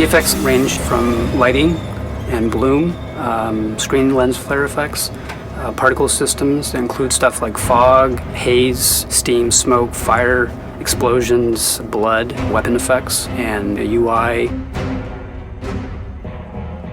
The effects range from lighting and bloom, screen lens flare effects, particle systems that include stuff like fog, haze, steam, smoke, fire, explosions, blood, weapon effects, and a UI.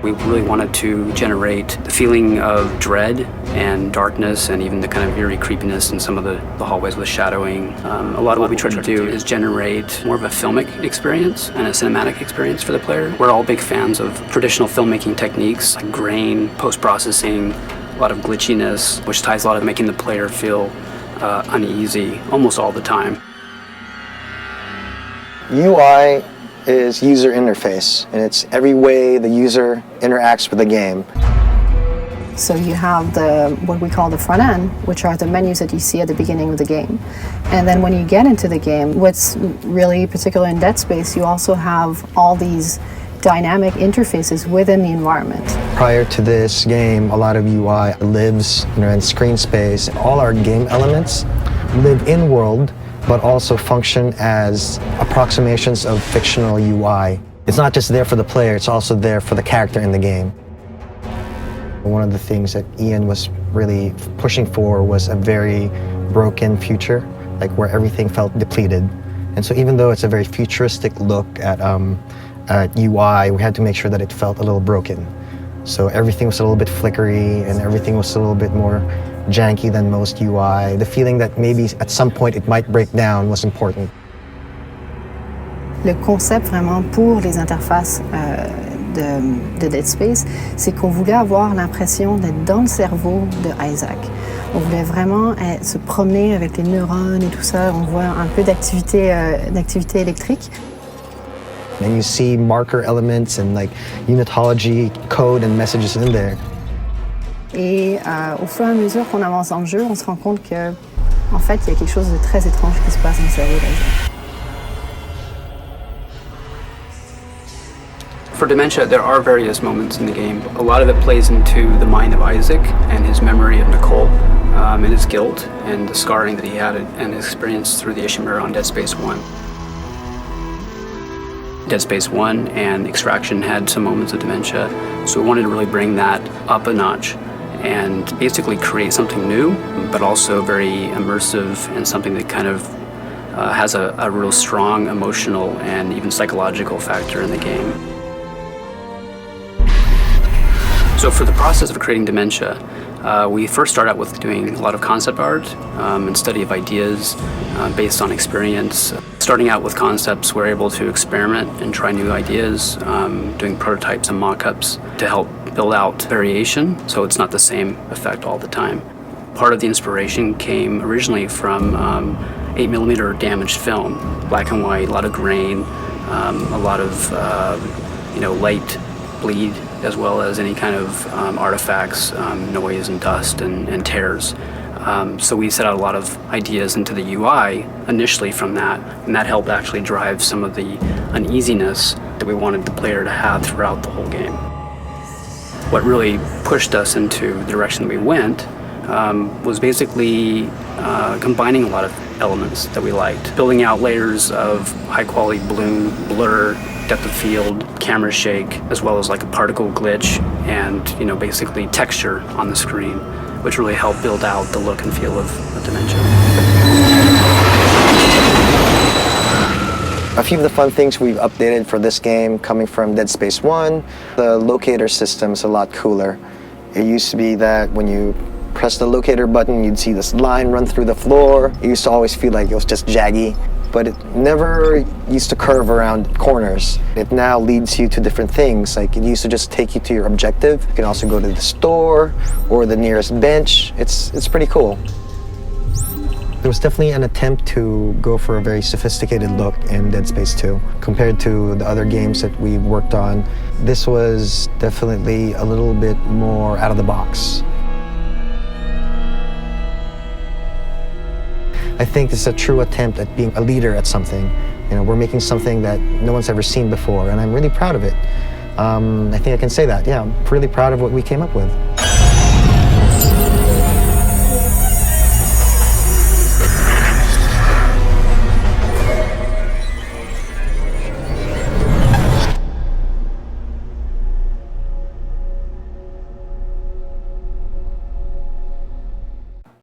We really wanted to generate the feeling of dread and darkness and even the kind of eerie creepiness in some of the hallways with shadowing. A lot of what we try to do is generate more of a filmic experience and a cinematic experience for the player. We're all big fans of traditional filmmaking techniques like grain, post-processing, a lot of glitchiness, which ties a lot of making the player feel uneasy almost all the time. UI is user interface, and it's every way the user interacts with the game. So you have what we call the front end, which are the menus that you see at the beginning of the game. And then when you get into the game, what's really particular in Ded Space, you also have all these dynamic interfaces within the environment. Prior to this game, a lot of UI lives in screen space. All our game elements live in-world, but also function as approximations of fictional UI. It's not just there for the player, it's also there for the character in the game. One of the things that Ian was really pushing for was a very broken future, like where everything felt depleted. And so even though it's a very futuristic look at UI, we had to make sure that it felt a little broken. So everything was a little bit flickery and everything was a little bit more janky than most UI. The feeling that maybe at some point it might break down was important. Le concept vraiment pour les interfaces de Ded Space, c'est qu'on voulait avoir l'impression d'être dans le cerveau de Isaac. On voulait vraiment se promener avec les neurones et tout ça. On voit un peu d'activité électrique. And you see marker elements and like unitology code and messages in there. Et au fur et à mesure qu'on avance dans le jeu, on se rend compte que, en fait, il y a quelque chose de très étrange qui se passe dans le cerveau d'Isaac. For dementia, there are various moments in the game. A lot of it plays into the mind of Isaac and his memory of Nicole, and his guilt and the scarring that he had and experienced through the issue mirror on Ded Space 1. Ded Space 1 and Extraction had some moments of dementia, so we wanted to really bring that up a notch and basically create something new, but also very immersive and something that kind of has a real strong emotional and even psychological factor in the game. So for the process of creating dementia, we first start out with doing a lot of concept art and study of ideas based on experience. Starting out with concepts, we're able to experiment and try new ideas, doing prototypes and mock-ups to help build out variation, so it's not the same effect all the time. Part of the inspiration came originally from 8mm damaged film, black and white, a lot of grain, a lot of light bleed, as well as any kind of artifacts, noise and dust and tears. So we set out a lot of ideas into the UI initially from that, and that helped actually drive some of the uneasiness that we wanted the player to have throughout the whole game. What really pushed us into the direction that we went was basically combining a lot of elements that we liked, building out layers of high quality bloom, blur, depth of field, camera shake, as well as like a particle glitch and basically texture on the screen, which really helped build out the look and feel of dementia. A few of the fun things we've updated for this game coming from Ded Space 1, the locator system's a lot cooler. It used to be that when you press the locator button, you'd see this line run through the floor. It used to always feel like it was just jaggy, but it never used to curve around corners. It now leads you to different things. Like it used to just take you to your objective. You can also go to the store or the nearest bench. It's pretty cool. There was definitely an attempt to go for a very sophisticated look in Ded Space 2. Compared to the other games that we worked on, this was definitely a little bit more out of the box. I think it's a true attempt at being a leader at something. We're making something that no one's ever seen before, and I'm really proud of it. I think I can say that, yeah, I'm really proud of what we came up with.